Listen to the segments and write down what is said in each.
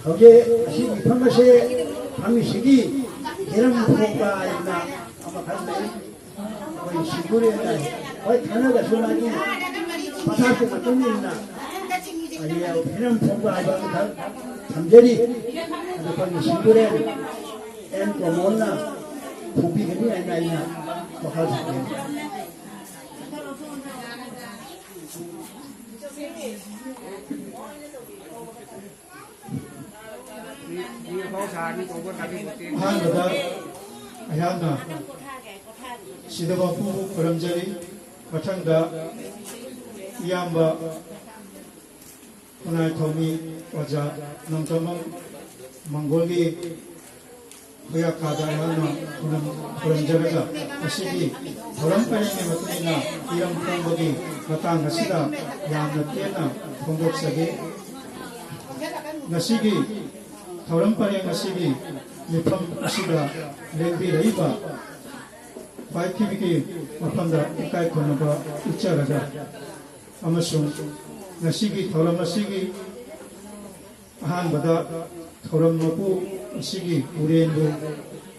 거기에 판마시에 방식이 계란 볶아 있나 아마 봤는데 거의 시골에나 거의 단어가 소나기 바삭해서 좀 있나 아니야 계란 볶아 이거 잠자리 거기 시골에 엠고 못나 고비 그리 있나 뭐 할 수 있게 한보다 아야나 시대바푸 거름자리 마찬가 이암바 오늘 도미 와자 농담은 몽골기 호약하다 하는 거름자리가 시기 거름파행의 모습이나 이런 풍속이 마땅 것이다 양의 때나 풍속색이 나시기 거름파행 것이기 미품 것이다 랭비 레이바 바이키비기 마판다 이까이 코너바 우짜라자 아마숑 나시기 더럼 시기 아한바다 더럼 먹고 시기 우리엔도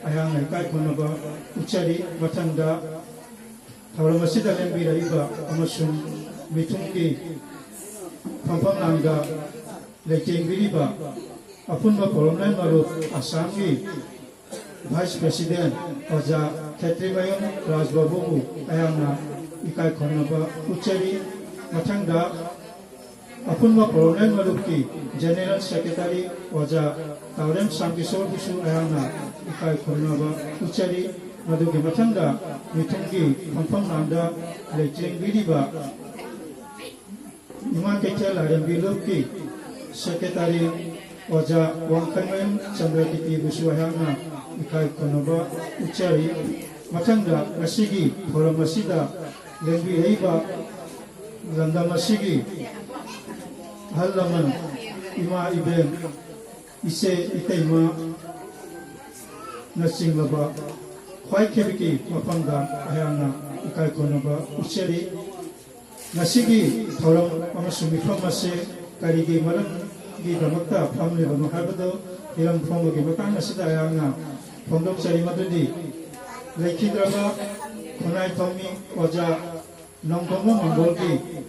아양 이까이 코너바 우짜리 마탄다 더럼 시다 랭비 레이바 아마숑 미퉁기 팜팜남다 레킹비리바 아픈바 보름날 마루 아sam기 Vice President Oja Ketribayong Rajbabu Ayana Ikai Konaba Uchari Matanga Apunma Pronen Maluki General Secretary Oja Taurem Sankisor Busu Ayana Ikai Konaba Uchari Maduki Matanga Mitungi Pampam Nanda Lecturing Vidiba Iman Ketel Ayam Biluki Secretary Oja Wangkanwen Chandrakiti Busu Ayana ikai konoba uchari matanga masigi thoram masida lembi heiba ganda masigi halaman ima iben ise itaima nasinglaba khwai khebiki mapanga ayana ikai konoba uchari masigi thoram amasumi famase karigi maram gi damakta famle bama habado iram fomogi matanga sida ayana Pondok Madudi, Lekidraba, Kunai Tomi, Oja, Nongkomo Mongolki,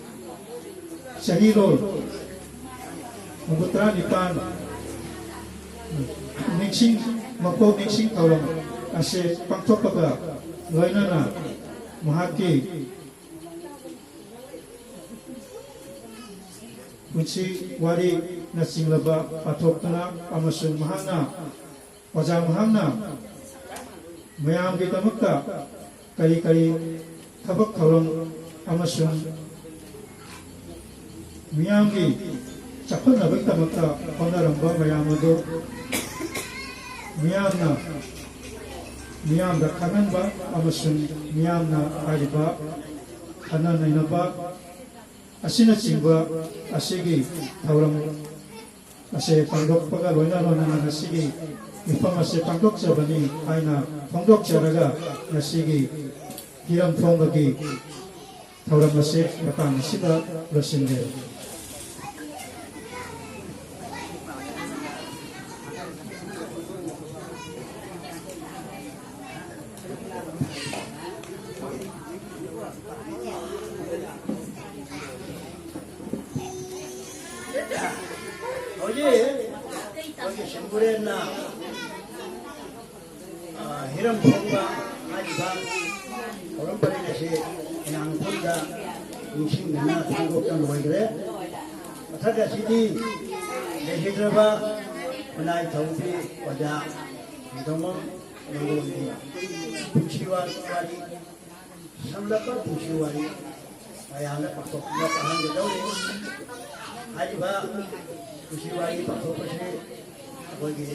Shahiro, Mugutra Nipan, Nixing, Mako Nixing Tauram, Ase Pangtopaga, Loinana, Mahaki, Uchi Wari Nasinglaba, Patokana, Amasun Mahana, Oja Mahana Mayam Gitamukta Kari Kari Tabak Tauram Amasun Miyamgi Chapun Nabiktamukta Honaramba Mayamado Miyamna Miyamda Kananba Amasun Miyamna Ariba Hananainaba Asina Chingba Asigi Tauram Ase Pangdok Paga Loinarona Asigi Informasi Pangdok Sabani Aina Pangdok Jaraga Nasigi Hiram Fongagi Tauram Masih Matang Sida Rasinde Oye, Shimburena Hiram Ponga Ajiba Orang Parinasi Yang Ponda Mungkin Nana Tanggup Dan Wajre ꯃꯊꯛ ꯑꯁꯤꯗꯤ ꯂꯩꯈꯤꯗ꯭ꯔꯕ ꯈꯨꯟꯅꯥꯏ ꯊꯧꯕꯤ ꯑꯣꯖꯥ ꯅꯤꯡꯊꯧꯃꯝ ꯃꯪꯒꯣꯜꯒꯤ ꯄꯨꯟꯁꯤ ꯋꯥꯔꯤ ꯁꯝꯂꯞꯄ ꯄꯨꯟꯁꯤ ꯋꯥꯔꯤ ꯃꯌꯥꯝꯅ ꯄꯥꯡꯊꯣꯛꯄ ꯄꯥꯡꯍꯟꯒꯗꯧꯔꯤ ꯍꯥꯏꯔꯤꯕ ꯄꯨꯟꯁꯤ ꯋꯥꯔꯤ ꯄꯥꯡꯊꯣꯛꯄꯁꯤ ꯑꯩꯈꯣꯏꯒꯤ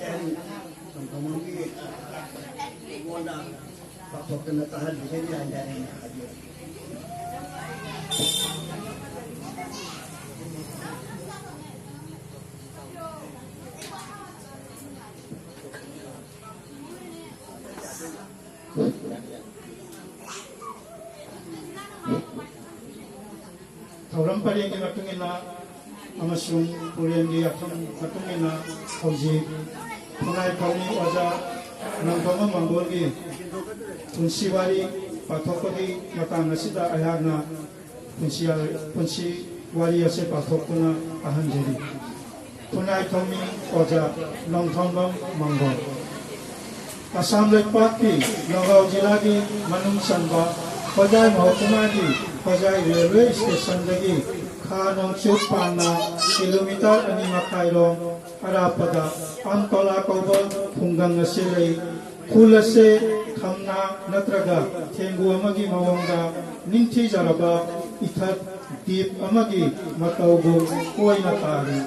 ꯑꯦꯟ ꯅꯤꯡꯊꯧꯃꯝꯒꯤ ꯑꯩꯉꯣꯟꯗ ꯄꯥꯡꯊꯣꯛꯇꯨꯅ ꯇꯥꯍꯟꯕꯤꯒꯅꯤ ꯍꯥꯏꯅ ꯑꯩꯅ ꯍꯥꯏꯖꯔꯤ ꯊꯧꯔꯝ ꯄꯔꯦꯡꯒꯤ ꯃꯇꯨꯡ ꯏꯟꯅ ꯑꯃꯁꯨꯡ ꯄꯨꯔꯦꯟꯒꯤ ꯌꯥꯐꯝ ꯃꯇꯨꯡ ꯏꯟꯅ ꯍꯧꯖꯤꯛ ꯈꯨꯟꯅꯥꯏ ꯊꯧꯃꯤ ꯑꯣꯖꯥ ꯅꯤꯡꯊꯧꯃꯝ ꯃꯪꯒꯣꯜꯒꯤ ꯄꯨꯟꯁꯤ ꯋꯥꯔꯤ ꯄꯥꯊꯣꯛꯄꯒꯤ ꯃꯇꯥꯡ ꯑꯁꯤꯗ ꯑꯩꯍꯥꯛꯅ ꯄꯨꯟꯁꯤ ꯋꯥꯔꯤ ꯑꯁꯤ ꯄꯥꯊꯣꯛꯇꯨꯅ ꯇꯥꯍꯟꯖꯔꯤ ꯈꯨꯟꯅꯥꯏ ꯊꯧꯃꯤ ꯑꯣꯖꯥ ꯅꯤꯡꯊꯧꯃꯝ ꯃꯪꯒꯣꯜ ꯑꯁꯥꯝ ꯂꯩꯄꯥꯛꯀꯤ ꯅꯒꯥꯎ ꯖꯤꯂꯥꯒꯤ ꯃꯅꯨꯡ ꯆꯟꯕ ꯍꯣꯖꯥꯏ ꯃꯍꯀꯨꯃꯥꯒꯤ ꯍꯣꯖꯥꯏ ꯔꯦꯜꯋꯦ ꯁ꯭ꯇꯦꯁꯟꯗꯒꯤ ꯈꯥ ꯅꯣꯡꯆꯨꯞ ꯄꯥꯡꯅ ꯀꯤꯂꯣꯃꯤꯇꯔ 2.5 ꯑꯔꯥꯞꯄꯗ ꯑꯝꯇꯣꯂꯥ ꯀꯧꯕ ꯈꯨꯡꯒꯪ ꯑꯁꯤ ꯂꯩ ꯈꯨꯜ ꯑꯁꯤ ꯊꯝꯅꯥ ꯅꯠꯇ꯭ꯔꯒ ꯊꯦꯡꯒꯨ ꯑꯃꯒꯤ ꯃꯑꯣꯡꯗ ꯅꯤꯡꯊꯤꯖꯔꯕ ꯏꯊꯠ ꯗꯤꯞ ꯑꯃꯒꯤ ꯃꯇꯧꯕꯨ ꯑꯣꯏꯅ ꯇꯥꯔꯤ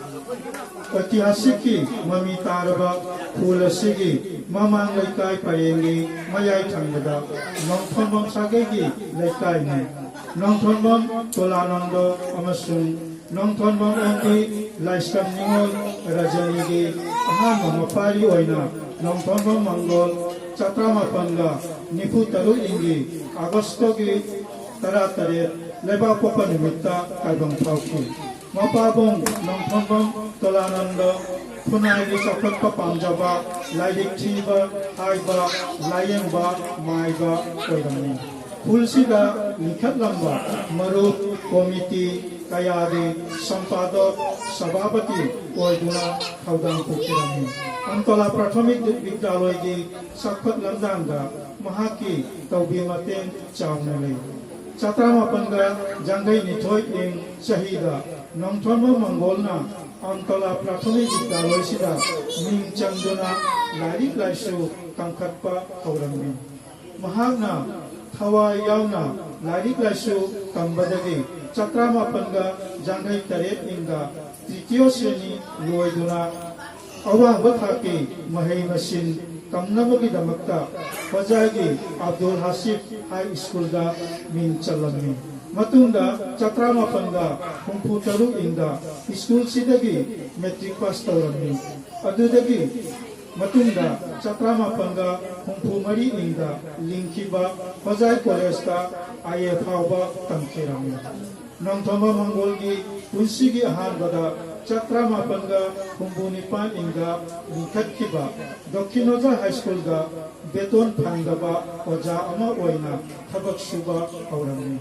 ऐतिहासिक ममी तारब फूल ममांग लेकाय परेंगी मयाय थंगदा नोंथोनबम सागेगी लेकायनि नोंथोनबम तोलानंद अमसुंग नोंथोनबम ओंगी लाइस्टम निंगोल रजनीगी अहाम मफारी ओइना नोंथोनबम मंगोल चत्रामापनगा निफु तरु इंगी अगस्तोगी तरातरे लेबा पोपा निमित्ता कायबं फाउकी मपाबों नोंथोनबम तोलानंद खुनाइगी चौखटपा पामजाबा लाइरिक थीबा हाइबा लायेंबा माइबा ओइरमनि फुलसिदा लिखतलंबा मरुप कमिटी कयादि संपादक सभापति ओइदुना थौदां पुखिरमनि अंतोला प्राथमिक विद्यालयगी चौखट लंदांगा महाकी तौबी मतें चावना लई चत्रामापनगा जंगई निथोय इन शहीदा नोंथोनबम मंगोलना अंतोला प्राथमिक विद्यालय सिदा मिंग चंदुना लाइरिक लाइसु कांखटपा हौरमनि महाकना थवाय यावना लाइरिक लाइसु तंबदगी चत्रामापनगा जंगई तरेत इंगा तृतीय श्रेणी लोइदुना अवांग थाकी महै मसिन तमनबगीदमक्ता होजागी अब्दुल हासिफ हाई स्कूल दा मिंग चलमनि मतुंगा चत्रामापनगा हुंफु तरु इंदा स्कूल सिदगी मैट्रिक पास तौरमनि अदुदगी मतुंगा चत्रामापनगा हुंफु मरी इंदा लिंकिबा होजाई कॉलेज दा आईए फावबा तमखिरमनि नोंथोनबम मंगोलगी पुंसिगी अहानबदा चत्रामापनगा हुंफु निपान इंदा लिंखतखिबा दक्षिणोजा हाई स्कूल दा बेतन फंगदबा ओजा अमा ओइना थबक सुबा हौरमनि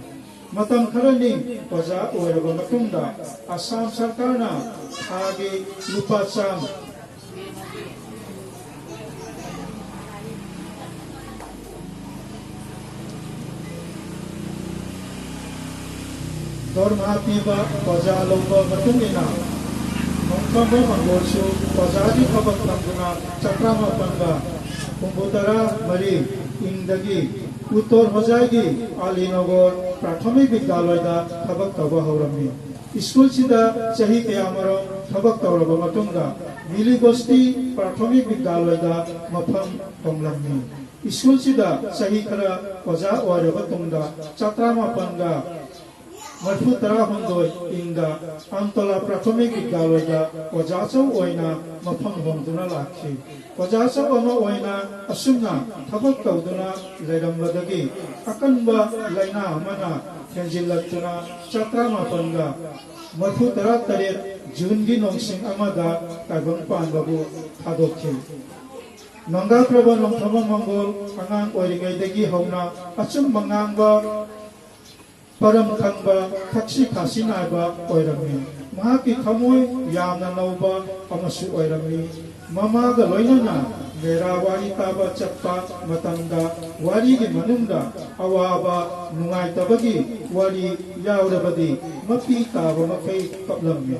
मतम खरनी ओजा ओइरबा मतुंगा असम सरकारना थागी लुपा चाम दरमहा पीबा ओजा लौबा मतुंगिना नोंथोनबम मंगोलसु ओजागी थबक तंगुना चत्रामापनगा हुंफुतरा मरी इंदगी उत्तर होजागी आलीनगर प्राथमिक विद्यालय दा थबक तौबा हौरमनि स्कूल सिदा चही कयामरो थबक तौरबा मतुंगा मिली बस्ती प्राथमिक विद्यालय दा मफम तोंगलमनि स्कूल सिदा चही खरा ओजा ओइरबा तुंगा चत्रामापनगा मरफु तराहुंदोय इंगा अंतोला प्राथमिक विद्यालय दा ओजाचौ ओइना मफम होंदुना लाखि ओजाचौ अमा ओइना असुमना थबक तौदुना लेरमबदगी अकनबा लाइना अमना हेंजिलतुना चत्रामापनगा मरफु तरातरेत जूनगी नोंसिंग अमादा कायबं पानबाबु थादोखि नंगाख्रबा नोंथोनबम मंगोल अंगांग ओइरिङैदगी हौना अचुम मंगांबा परम खंबा थक्सी खासी नायबा ओइरमनि महाकी थमोय यामना नौबा अमसु ओइरमनि ममागा लोइनना ꯃꯦꯔꯥ ꯋꯥꯔꯤ ꯇꯥꯕ ꯆꯠꯄ ꯃꯇꯝꯗ ꯋꯥꯔꯤꯒꯤ ꯃꯅꯨꯡꯗ ꯑꯋꯥꯕ ꯅꯨꯡꯉꯥꯏꯇꯕꯒꯤ ꯋꯥꯔꯤ ꯌꯥꯎꯔꯕꯗꯤ ꯃꯄꯤ ꯇꯥꯕ ꯃꯈꯩ ꯀꯞꯂꯝꯃꯤ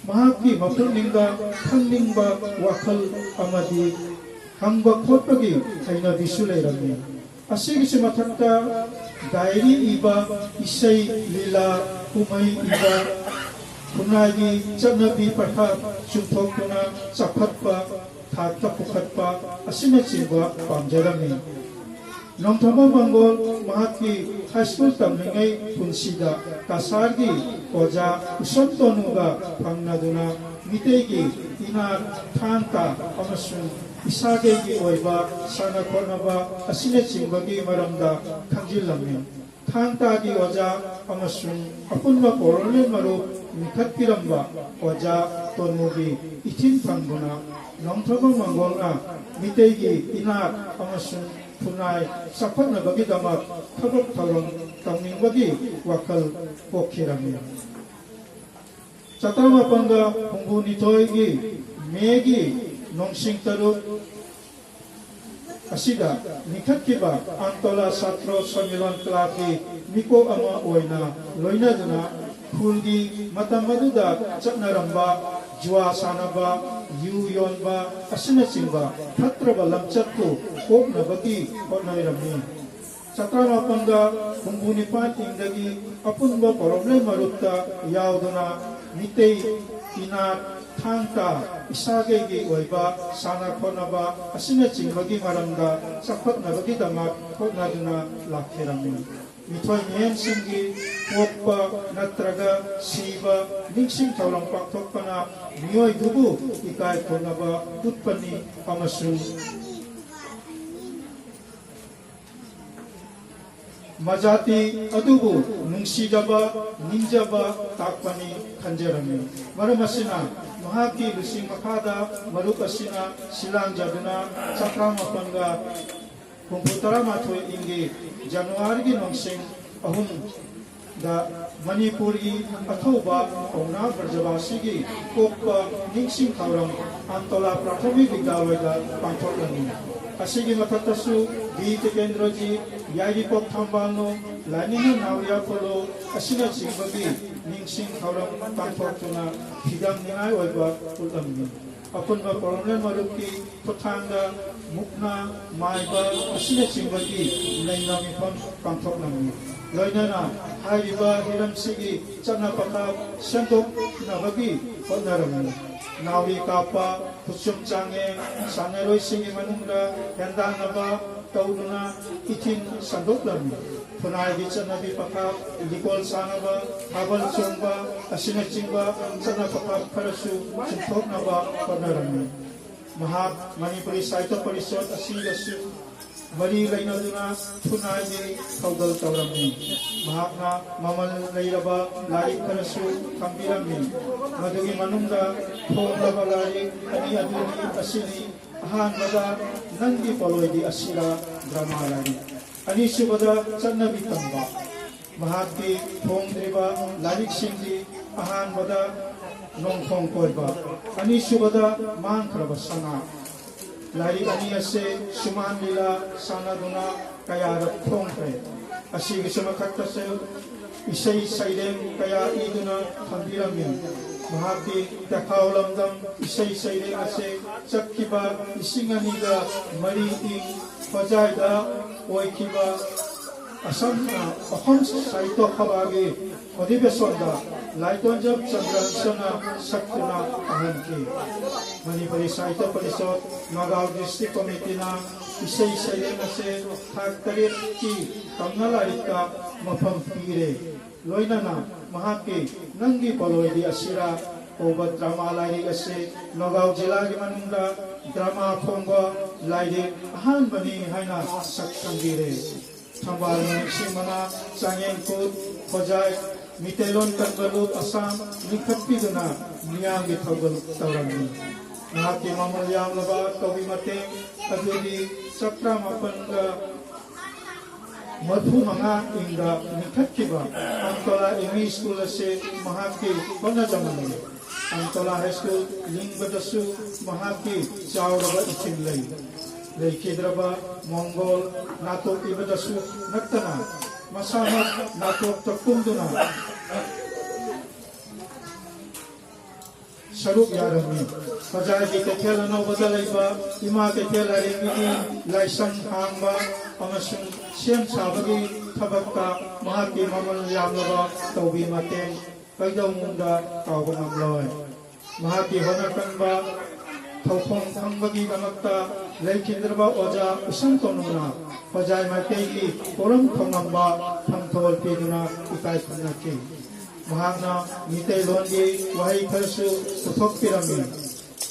ꯃꯍꯥꯛꯀꯤ ꯃꯄꯨꯛꯅꯤꯡꯗ ꯈꯪꯅꯤꯡꯕ ꯋꯥꯈꯜ ꯑꯃꯗꯤ ꯍꯪꯕ ꯈꯣꯠꯄꯒꯤ ꯍꯩꯅꯕꯤꯁꯨ ꯂꯩꯔꯝꯃꯤ ꯑꯁꯤꯒꯤꯁꯨ ꯃꯊꯛꯇ ꯗꯥꯏꯔꯤ ꯏꯕ ꯏꯁꯩ ꯂꯤꯂꯥ ꯀꯨꯝꯍꯩ ꯏꯕ ꯈꯨꯟꯅꯥꯏꯒꯤ ꯆꯠꯅꯕꯤ ꯄꯊꯥ ꯆꯨꯝꯊꯣꯛꯇꯨꯅ ꯆꯥꯎꯈꯠꯄ ꯊꯥꯛꯇ ꯄꯨꯈꯠꯄ ꯑꯁꯤꯅꯆꯤꯡꯕ ꯄꯥꯝꯖꯔꯝꯃꯤ ꯅꯣꯡꯊꯣꯝꯕꯝ ꯃꯪꯒꯣꯜ ꯃꯍꯥꯛꯀꯤ ꯍꯥꯏꯁ꯭ꯀꯨꯜ ꯇꯝꯂꯤꯉꯩ ꯄꯨꯟꯁꯤꯗ ꯀꯁꯥꯔꯒꯤ ꯑꯣꯖꯥ ꯎꯁꯣꯞ ꯇꯣꯅꯨꯒ ꯐꯪꯅꯗꯨꯅ ꯃꯤꯇꯩꯒꯤ ꯏꯅꯥꯠ ꯊꯥꯡ ꯇꯥ ꯑꯃꯁꯨꯡ ꯏꯁꯥꯒꯩꯒꯤ ꯑꯣꯏꯕ ꯁꯥꯟꯅ ꯈꯣꯠꯅꯕ ꯑꯁꯤꯅꯆꯤꯡꯕꯒꯤ ꯃꯔꯝꯗ ꯈꯪꯖꯤꯜꯂꯝꯃꯤ ꯊꯥꯡ ꯇꯥꯒꯤ ꯑꯣꯖꯥ ꯑꯃꯁꯨꯡ ꯑꯄꯨꯟꯕ ꯀꯣꯔꯣꯅꯦꯜ ꯃꯔꯨꯞ ꯂꯤꯡꯈꯠꯄꯤꯔꯝꯕ ꯑꯣꯖꯥ ꯇꯣꯅꯨꯒꯤ ꯏꯊꯤꯟ ꯐꯪꯗꯨꯅ ꯅꯣꯡꯊꯣꯝꯕꯝ ꯃꯪꯒꯣꯜꯅ ꯃꯤꯇꯩꯒꯤ ꯏꯅꯥꯠ ꯑꯃꯁꯨꯡ ꯈꯨꯟꯅꯥꯏ ꯆꯥꯎꯈꯠꯅꯕꯒꯤꯗꯃꯛ ꯊꯕꯛ ꯊꯧꯔꯝ ꯇꯧꯅꯤꯡꯕꯒꯤ ꯋꯥꯈꯜ ꯄꯣꯛꯈꯤꯔꯝꯃꯤ 1992ꯒꯤ ꯃꯦꯒꯤ ꯅꯣꯡꯁꯤꯡ ꯇꯔꯨꯛ ꯑꯁꯤꯗ ꯂꯤꯡꯈꯠꯈꯤꯕ ꯑꯪꯇꯣꯂꯥ ꯁꯥꯇ꯭ꯔ ꯁꯝꯃꯦꯂꯟ ꯀ꯭ꯂꯕꯀꯤ ꯃꯤꯀꯣꯛ ꯑꯃ ꯑꯣꯏꯅ ꯂꯣꯏꯅꯗꯨꯅ ꯈꯨꯜꯒꯤ ꯃꯇꯝ ꯑꯗꯨꯗ ꯆꯠꯅꯔꯝꯕ ꯖꯨꯋꯥ ꯁꯥꯟꯅꯕ ꯌꯨ ꯌꯣꯟꯕ ꯑꯁꯤꯅꯆꯤꯡꯕ ꯐꯠꯇ꯭ꯔꯕ ꯂꯝꯆꯠꯄꯨ ꯀꯣꯛꯅꯕꯒꯤ ꯍꯣꯠꯅꯔꯝꯃꯤ 1994ꯏꯪꯗꯒꯤ ꯑꯄꯨꯟꯕ ꯀꯣꯔꯣꯅꯦꯜ ꯃꯔꯨꯞꯇ ꯌꯥꯎꯗꯨꯅ ꯃꯤꯇꯩ ꯏꯅꯥꯠ ꯊꯥꯡ ꯇꯥ ꯏꯁꯥꯒꯩꯒꯤ ꯑꯣꯏꯕ ꯁꯥꯟꯅ ꯈꯣꯠꯅꯕ ꯑꯁꯤꯅꯆꯤꯡꯕꯒꯤ ꯃꯔꯝꯗ ꯆꯥꯎꯈꯠꯅꯕꯒꯤꯗꯃꯛ ꯍꯣꯠꯅꯗꯨꯅ ꯂꯥꯛꯈꯤꯔꯝꯃꯤ ꯃꯤꯊꯣꯏ ꯃꯤꯍꯦꯟꯁꯤꯡꯒꯤ ꯄꯣꯛꯄ ꯅꯠꯇ꯭ꯔꯒ ꯁꯤꯕ ꯅꯤꯡꯁꯤꯡ ꯊꯧꯔꯝ ꯄꯥꯡꯊꯣꯛꯄꯅ ꯃꯤꯑꯣꯏꯕꯕꯨ ꯏꯀꯥꯏ ꯈꯨꯝꯅꯕ ꯎꯠꯄꯅꯤ ꯑꯃꯁꯨꯡ ꯃꯖꯥꯇꯤ ꯑꯗꯨꯕꯨ ꯅꯨꯡꯁꯤꯗꯕ ꯅꯤꯡꯖꯕ ꯇꯥꯛꯄꯅꯤ ꯈꯟꯖꯔꯝꯃꯤ ꯃꯔꯝ ꯑꯁꯤꯅ ꯃꯍꯥꯛꯀꯤ ꯂꯨꯆꯤꯡ ꯃꯈꯥꯗ ꯃꯔꯨꯞ ꯑꯁꯤꯅ ꯁꯤꯂꯥꯡꯖꯗꯨꯅ 1939ꯏꯪꯒꯤ ꯖꯅꯨꯋꯥꯔꯤꯒꯤ ꯅꯣꯡꯁꯤꯡ 3ꯗ ꯃꯅꯤꯄꯨꯔꯒꯤ ꯑꯊꯧꯕ ꯄꯥꯎꯅꯥ ꯕ꯭ꯔꯖꯕꯥꯁꯤꯒꯤ ꯄꯣꯛꯄ ꯅꯤꯡꯁꯤꯡ ꯊꯧꯔꯝ ꯑꯪꯇꯣꯂꯥ ꯄ꯭ꯔꯥꯊꯃꯤꯛ ꯕꯤꯗ꯭ꯌꯥꯂꯌꯗ ꯄꯥꯡꯊꯣꯛꯂꯝꯃꯤ ꯑꯁꯤꯒꯤ ꯃꯊꯛꯇꯁꯨ ꯕꯤ ꯇꯤꯀꯦꯟꯗ꯭ꯔꯖꯤ ꯌꯥꯏꯔꯤꯄꯣꯛ ꯊꯝꯕꯥꯜꯅꯨ ꯂꯥꯏꯅꯤꯡ ꯅꯥꯎꯔꯤꯌꯥ ꯄꯣꯂꯣ ꯑꯁꯤꯅꯆꯤꯡꯕꯒꯤ ꯅꯤꯡꯁꯤꯡ ꯊꯧꯔꯝ ꯄꯥꯡꯊꯣꯛꯇꯨꯅ ꯈꯤꯗꯝꯅꯤꯡꯉꯥꯏ ꯑꯣꯏꯕ ꯎꯠꯂꯝꯃꯤ ꯑꯄꯨꯟꯕ ꯀꯣꯔꯣꯅꯦꯜ ꯃꯔꯨꯞꯀꯤ ꯈꯨꯠꯊꯥꯡꯗ ꯃꯨꯛꯅꯥ ꯃꯥꯏꯕ ꯑꯁꯤꯅꯆꯤꯡꯕꯒꯤ ꯂꯩꯅ ꯃꯤꯐꯝ ꯄꯥꯡꯊꯣꯛꯂꯝꯃꯤ ꯂꯣꯏꯅꯅ ꯍꯥꯏꯔꯤꯕ ꯍꯤꯔꯝꯁꯤꯒꯤ ꯆꯠꯅ ꯄꯊꯥꯞ ꯁꯦꯝꯗꯣꯛꯅꯕꯒꯤ ꯍꯣꯠꯅꯔꯝꯃꯤ ꯅꯥꯎꯔꯤ ꯀꯥꯞꯄ ꯈꯨꯠꯁꯨꯝ ꯆꯥꯡꯌꯦꯡ ꯁꯥꯟꯅꯔꯣꯏꯁꯤꯡꯒꯤ ꯃꯅꯨꯡꯗ ꯍꯦꯟꯗꯥꯟꯅꯕ ꯇꯧꯗꯨꯅ ꯏꯊꯤꯟ ꯁꯟꯗꯣꯛꯂꯝꯃꯤ ꯈꯨꯟꯅꯥꯏꯒꯤ ꯆꯠꯅꯕꯤ ꯄꯊꯥꯞ ꯂꯤꯀꯣꯟ ꯁꯥꯟꯅꯕ ꯊꯥꯕꯜ ꯆꯣꯡꯕ ꯑꯁꯤꯅꯆꯤꯡꯕ ꯆꯠꯅ ꯄꯊꯥꯞ ꯈꯔꯁꯨ ꯆꯨꯝꯊꯣꯛꯅꯕ ꯍꯣꯠꯅꯔꯝꯃꯤ ꯃꯍꯥꯛ ꯃꯅꯤꯄꯨꯔꯤ ꯁꯥꯍꯤꯇ꯭ꯌ ꯄꯔꯤꯁꯠ ꯑꯁꯤꯒꯁꯨ ꯃꯔꯤ ꯂꯩꯅꯗꯨꯅ ꯈꯨꯟꯅꯥꯏꯒꯤ ꯊꯧꯒꯜ ꯇꯧꯔꯝꯃꯤ ꯃꯍꯥꯛꯅ ꯃꯃꯜ ꯂꯩꯔꯕ ꯂꯥꯏꯔꯤꯛ ꯈꯔꯁꯨ ꯊꯝꯕꯤꯔꯝꯃꯤ ꯃꯗꯨꯒꯤ ꯃꯅꯨꯡꯗ ꯐꯣꯡꯂꯕ ꯂꯥꯏꯔꯤꯛ ꯑꯅꯤ ꯑꯁꯤꯅꯤ ꯑꯍꯥꯟꯕꯗ ꯅꯪꯒꯤ ꯄꯣꯂꯣꯏꯗꯤ ꯑꯁꯤꯔꯥ ꯗ꯭ꯔꯃꯥ ꯂꯥꯏꯔꯤꯛ ꯑꯅꯤꯁꯨꯕꯗ ꯆꯠꯅꯕꯤ ꯇꯝꯕ ꯃꯍꯥꯛꯀꯤ ꯐꯣꯡꯗ꯭ꯔꯤꯕ ꯂꯥꯏꯔꯤꯛꯁꯤꯡꯗꯤ ꯑꯍꯥꯟꯕꯗ ꯅꯣꯡꯊꯣꯡ ꯀꯣꯏꯕ ꯑꯅꯤꯁꯨꯕꯗ ꯃꯥꯡꯈ꯭ꯔꯕ ꯁꯅꯥ ꯂꯥꯏꯔꯤꯛ ꯑꯅꯤ ꯑꯁꯤ ꯁꯨꯃꯥꯟ ꯂꯤꯂꯥ ꯁꯥꯟꯅꯗꯨꯅ ꯀꯌꯥꯔꯛ ꯐꯣꯡꯈ꯭ꯔꯦ ꯑꯁꯤꯒꯤꯁꯨ ꯃꯊꯛꯇꯁꯨ ꯏꯁꯩ ꯁꯩꯔꯦꯡ ꯀꯌꯥ ꯏꯗꯨꯅ ꯊꯝꯕꯤꯔꯝꯃꯤ ꯃꯍꯥꯛꯀꯤ ꯇꯈꯥꯎ ꯂꯝꯗꯝ ꯏꯁꯩ ꯁꯩꯔꯦꯡ ꯑꯁꯤ ꯆꯠꯈꯤꯕ 2004ꯏꯪ ꯍꯣꯖꯥꯏꯗ ꯑꯣꯏꯈꯤꯕ ꯑꯁꯣꯝ ꯁꯥꯍꯤꯇ꯭য ꯁꯚꯥꯒꯤ ꯑꯣꯗꯤꯕꯦꯁꯟꯗ ꯂꯥꯏꯇꯣꯟꯖꯝ ꯆꯟꯗ꯭ꯔꯍꯪꯁꯅ ꯁꯛꯇꯨꯅ ꯄꯥꯡꯍꯟꯈꯤ ꯃꯅꯤꯄꯨꯔꯤ ꯁꯥꯍꯤꯇ꯭য ꯄꯔꯤꯁꯠ ꯅꯒꯥꯎ ꯗꯤꯁꯇ꯭ꯔꯤꯛ ꯀꯃꯤꯇꯤꯅ ꯏꯁꯩ ꯁꯩꯔꯦꯡ ꯑꯁꯤ ꯊꯥꯛ 8ꯀꯤ ꯀꯪꯂꯥ ꯂꯥꯏꯔꯤꯛꯇ ꯃꯐꯝ ꯄꯤꯔꯦ ꯂꯣꯏꯅꯅ ꯃꯍꯥꯛꯀꯤ ꯅꯪꯒꯤ ꯄꯣꯂꯣꯏꯗꯤ ꯑꯁꯤꯔꯥ ꯀꯧꯕ ꯗ꯭ꯔꯃꯥ ꯂꯥꯏꯔꯤꯛ ꯑꯁꯤ ꯅꯒꯥꯎ ꯖꯤꯂꯥꯒꯤ ꯃꯅꯨꯡꯗ ꯗ꯭ꯔꯃꯥ ꯐꯣꯡꯕ ꯂꯥꯏꯔꯤꯛ ꯑꯍꯥꯟꯕꯅꯤ ꯍꯥꯏꯅ ꯁꯛꯈꯪꯕꯤꯔꯦ ꯊꯝꯕꯥꯜ ꯅꯣꯡꯁꯤꯡ ꯃꯅꯥ ꯆꯥꯡꯌꯦꯡꯈꯨꯠ ꯍꯣꯖꯥꯏ ꯃꯤꯇꯩꯂꯣꯟ ꯀꯟꯕꯂꯨꯞ ꯑꯁꯥꯝ ꯂꯤꯡꯈꯠꯄꯤꯗꯨꯅ ꯃꯤꯌꯥꯝꯒꯤ ꯊꯧꯒꯜ ꯇꯧꯔꯝꯃꯤ ꯃꯍꯥꯛꯀꯤ ꯃꯃꯜ ꯌꯥꯝꯂꯕ ꯀꯧꯕꯤ ꯃꯇꯦꯡ ꯑꯗꯨꯗꯤ 19 Marfu Manga Inga Nikhakiba, Antola English School se Mahaki Bonajamani, Antola High School, Lingbadasu, Mahaki, Chauraba Ichilay, Leikidraba, Mongol, Nato Ibadasu, Naktana, Masama, Nato Takunduna, Saruk Yarami, Pajaki Ketela no Badalaiba, Ima Ketela Ringi, Laisang Hamba, Amasung Siam Sabagi, Tabaka, Mahaki Mamal Yamava, Tobi Mateng, Paidamunda, Taubanamloy, Mahaki Honakanba, Taupong Kambagi Gamakta, Leikindraba Oja, Usantonuna, Pajai Mategi, Koram Tonamba, Pantol Piduna, Ikai Panaki. Mahana Mitay Longi Wahay Persu Putok Pirami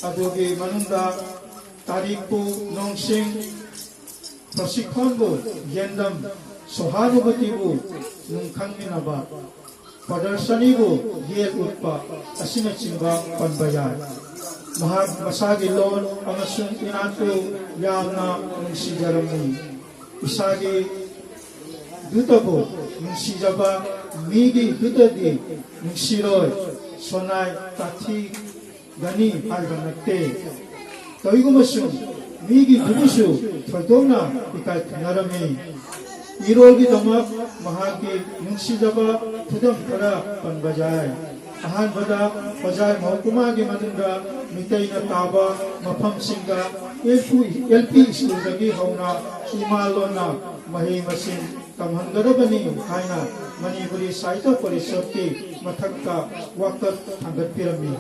Adugi Manunda Tariku Nongsing Prasikonbu Yendam Sohanubatibu Nungkang Minaba Padarsanibu Yel Utpa Asinachimba Panbayay Mahag Masagi Lon Amasung Inatu Yamna Nungsijarami Isagi Dutabo Nungsijaba Migi Dutadi Nungsiroi Sonai Tati Gani Albanate Toigumasung Migi Dubusu Tadona Ikai Kanarami Irogi Damak Mahaki Nungsijaba Tudam Kara Panbajai Ahan Bada Pajai Mahukumagi Madunda Mitay na Taba Mapam Singa LP School Dagi Hauna Imalona Mahi Masin Kamhangarabani Haina Manipuri Saita Parisati Mathakka Wakat Hangat Pirami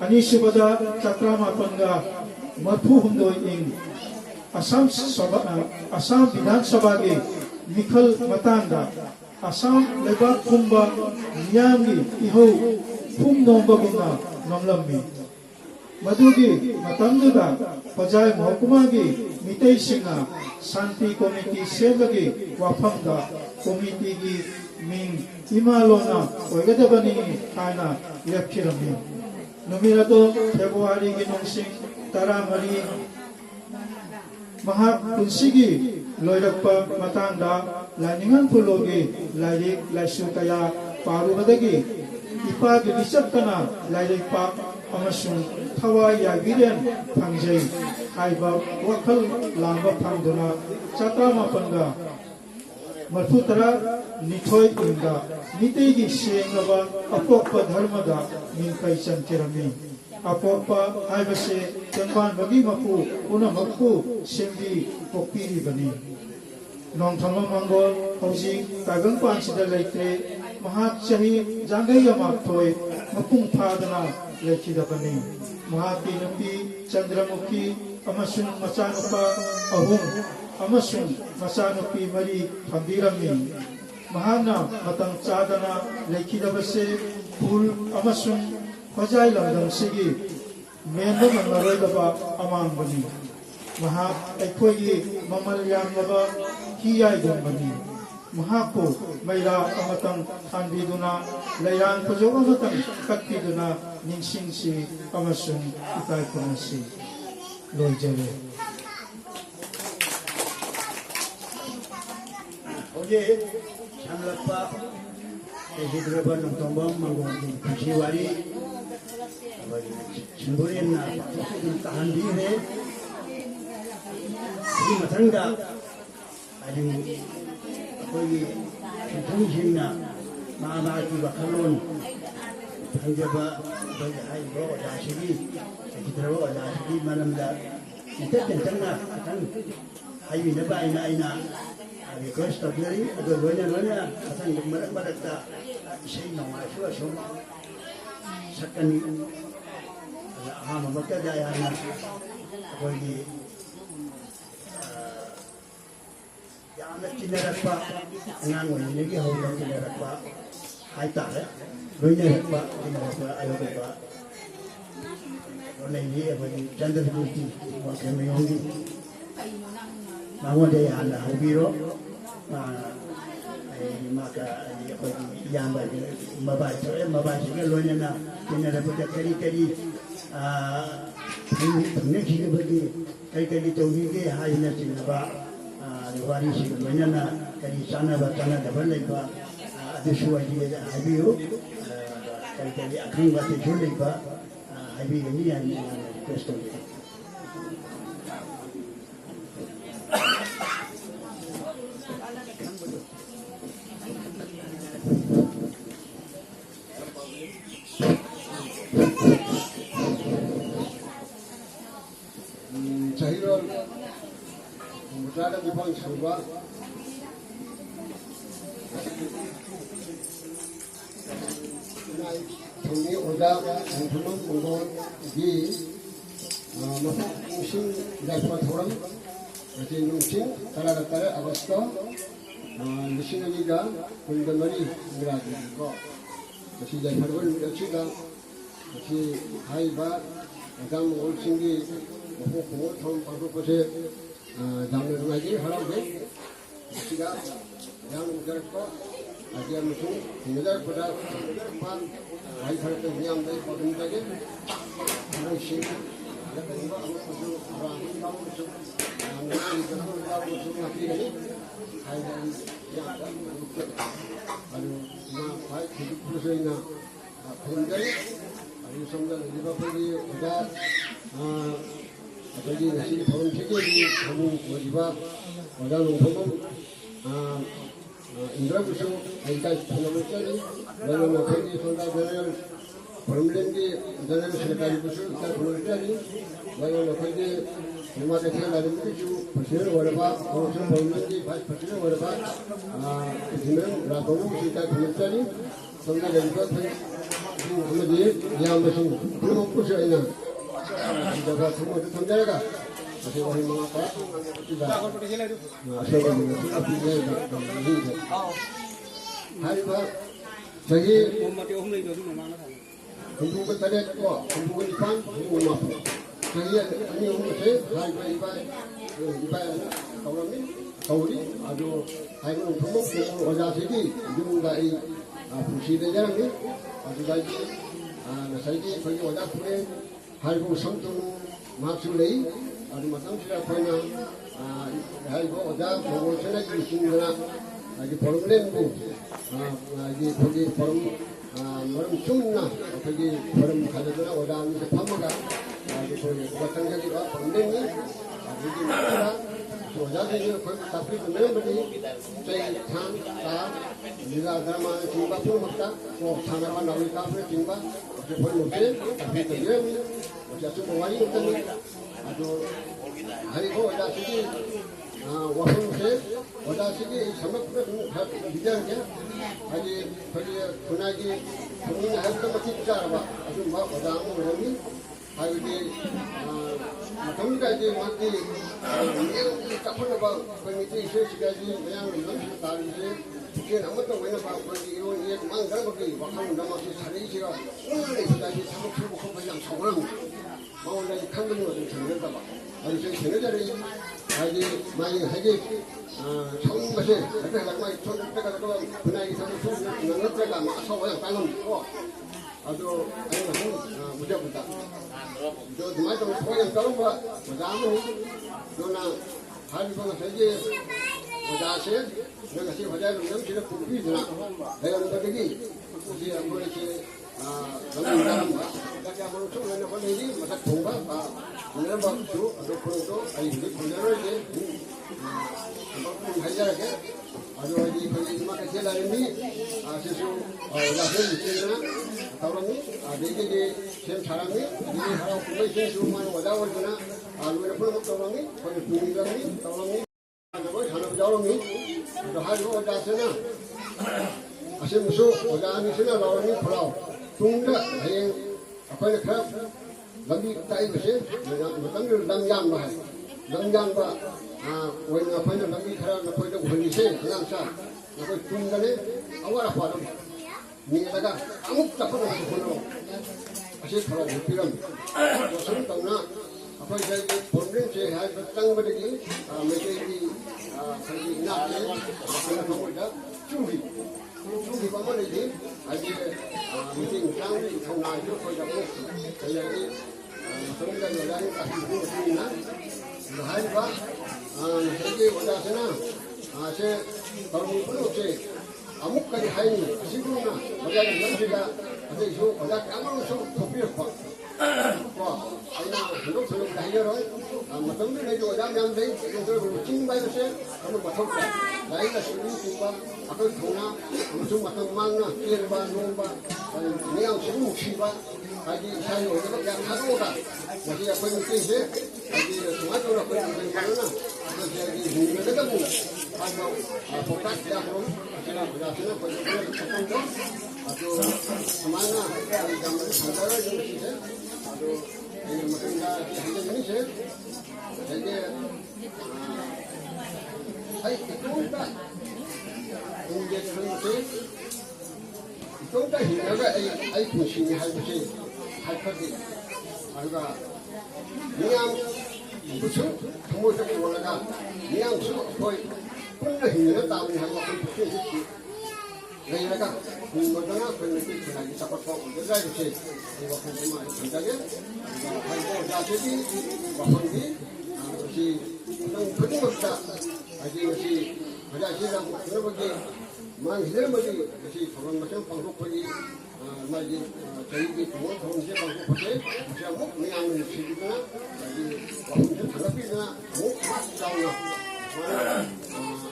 Anisubada Chakrama Panga Marfu Humdoi Ing Assam Vidhan Sabagi Mikhal Matanda Assam Lebak Kumba Niyami Iho Kum Nombaguna Namlambi Madugi Matanduda Pajai Mahukumagi Mitay Singa Santi Committee Sebagi Wafamda Committee Gi Ming Imalona Oigadabani Kana Yapchirami Numirato February Ginungsing Taramari Mahak Kunsigi Loirakpa Matanda Laningan Pulogi Lairik Laisukaya Parubadagi Ipagi Bisakana Lairik Pak Amasung Tawai Yagiren Pangjay Haiba Wakal Lamba Pangduna Chakrama Panga Marputara Nithoi Inga Nitegi Sengaba Apokpa Dharmada Minkai Chantirami Apokpa Haibase Tengban Bagi Mapu Una Mapu Sembi Pokpiri Bani Nong Thama Mangol Hoji Kagang Pansida Laitre Mahat Chahi Jangai Amaktoi Mapung Padana Lekidabani Mahati Napi Chandramukhi Amasung Masanupa Ahung Amasung Masanupi Mari Pambirami Mahana Matang Chadana Lekidabase Pul Amasung Pajai Lamdam Sigi Mendo Mangaroidaba Amang Bani Mahat Ekoyi Mamal Yamaba Hiyai Bani Mahapo Maira Amatang Tanbiduna Layan Pajo Amatang Katpiduna Ningsing Si Amasung Ikai Panasi Loijale Oye Samlapa Hidraba Nontombang Manggung Kusiwari Simburin na tahan diri di matangga ading ako'y tutungin na maamaki bakalon hanggaba bagay ba wala sige hidraba wala sige manamda itatentang na atang hayo na ba ina because taglari agawanya atang magmaragta isay na masyo sakkan hama magkagaya na ako'y yaman kinarakpa ngangon nigi hawla kinarakpa hai tare loinarakpa kinarakpa ayoba onai ni ako'y chandragurti wakemeyongi mangode yana hubiro maka ako'y yamba mabai sige loinana kinarakpa kari Pagnagsige bagi kay tawhige hay na sinaba wari sige loinana ꯀꯔꯤ ꯆꯥꯟꯅꯕ ꯆꯥꯟꯅꯗꯕ ꯂꯩꯕ ꯑꯗꯨꯁꯨ ꯍꯥꯏꯕꯤꯌꯨ ꯀꯔꯤ ꯀꯔꯤ ꯑꯈꯪꯕ ꯑꯇꯩꯁꯨ ꯂꯩꯕ ꯍꯥꯏꯕꯤꯒꯅꯤ ꯍꯥꯏꯅ ꯔꯤꯀ꯭ꯋꯦꯁ ꯇꯧꯖꯩ 자희를 무자가 비판 수가 정리 오자 부문 공동이 무슨 자수와 토론 어제 농심 따라갔다를 아버스터 미신이가 군대머리 미라고 다시 자발을 며칠가 다시 하이바 가장 올신기 공을 처음 방송 곳에 장면하기 하라고 시가 양무절과 아기야 무슨 여자보다 만 많이 살았던 그냥들 거듭나게 무슨 약간 이거 아무 무슨 아무 나무 무슨 아무 그런 거 하고 무슨 하기에 아이들이 아주 그냥 과연 계속 있나 굉장히 아주 성장 리버풀이 오자 저기 다시 보름 체계이 너무 어디가 어장은 보면 인드라부수 아직까지 전화를 짜리 너는 거기 손다들을 보름랜디 너는 실까지 부수 일단 보름을 짜리 너는 거기 누마대 태어나는 분이죠 버시를 걸어봐 무슨 보름랜디 버시를 걸어봐 그러면 라도무 일단 보름 짜리 손다들과 그러지 이한 것은 그런 것이 아니냐 저가 semua itu tangga masih boleh mengapa tidak asal hari ba jadi kumpulan tadi itu kumpulan ikan kumpulan apa jadi ini umur saya hari ba iba kalau ni kauri ada hari kumpulan kumpulan wajah segi jumlah ini fungsi dia jarang ni ada lagi nasainya bagi wajah kulit 할고 성동 마술레이 아주 마상시라 보이나 할고 어자 보고 전화기 있는구나 아기 보름랜부 아기 거기 보름 보름 춤나 거기 보름 가져드나 어자 하면서 판마가 아기 거기 마상자기가 보름랜이 아기 마라 어자들이 거기 답이 주면 거기 저희 탄다 네가 드라마 중바 품 먹다 뭐 산화가 나오니까 그래 중바 어제 보름 없지 답이 되면 jatuh mewali betul ni. Aduh, hari ko ada segi, waham se, ada segi sama pun bijan dia. Hari punagi punin hari tu macam cara apa. Aduh, mak ada amu ni. Hari ni, macam ni kaji mati. Ni kapur apa? Pemiti se segi yang nampak tadi se. Mungkin amat tu mana apa? Pergi ini manggar pergi. Waham nama se hari sega. Ni segi sama pun bukan banyak seorang. 마을에 칸분이 어디 생겼다 봐. 아니 저기 생겨자리 아니 많이 하지 처음 것이 그때 가지고 촌 때가 가지고 분위기 사는 촌 나는 때가 막 서워야 빨리 고 아주 아니 무슨 무자부다. 저 정말 좀 소양 따로 봐. 뭐자면 너나 할거는 되지 뭐자세 내가 시 화자를 넘치는 국비잖아. 내가 그러기 우리 아무리 너무 잘한다. 그러니까 아무로 좀 내가 보내기 맞아 동가 내가 봐도 그것도 아니 이제 군대를 이제 한번 하자게 아주 어디 거기 막 해달라니 아시수 나를 있잖아. 그러니 내게 제 사람이 이게 하라고 그거 제수만 와다오잖아. 아무래 풀어 먹더니 거기 분위기가니 더니 저거 하나 자오니 또 하고 오다서나 아시 무슨 오다니 지나 나오니 풀어 둥가 해 아빠의 카 lambi tai bese lambi lamjam ba lamjam ba woi na pa na lambi khara na poi da holi se lam sa na ko tung gane awara pa dam ni daga amuk ta ko ko ase khara piram sun ta na apa jai problem se ha tang ba de me ke ki sangi na ke na ko da chuhi chuhi ba ma le ji aje meeting tang ni thong na jo ko da ko kaya ni 성장 여자는 가지고 있나? 하이바, 저기 오다서나, 제 그런 분 없이 아무까지 하니 지금은 어자는 연주가 어제서 어자 까먹어서 도피했고 아이나 한국 소리 다이어로 맞동들 내주 어자 명대 이걸 징바이서 한번 맞춰봐 나이가 수리니까 아까 통나 무슨 맞동 망나 끼르바 놓바 그냥 지금 묵시바 아기 사이 어디가 그냥 가져오다 어디가 거기 끼지 아기 도와줘라 거기 거는 저기 중간에다 뭐 아주 복잡해야 그럼 제가 그래서 거기 조금 아주 그만나 이 장면을 상대를 좀 주세요 아주 무슨 가 해주는지 되게 아이 그러니까 이제 그런데 그러니까 내가 아이 무신이 할 것이 할 것이 아이가 그냥 무슨 부모적으로 올라가 그냥 거의 꿈을 힘내는 다음에 하고 그렇게 했지 내가 공부도나 그런 게 지나기 잡았고 내가 이렇게 이거 공부만 굉장히 하고 자식이 와한디 것이 그냥 그런 것다 아직 것이 자식이라고 그런 게 만 이들머리 것이 그런 것은 방송거리 말이 저희들이 동시에 방송거리 제가 뭐 그냥 시기나 여기 완전 달라비나 뭐 싸우나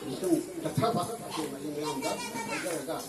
무슨 자타봐 그냥 나온다 그러니까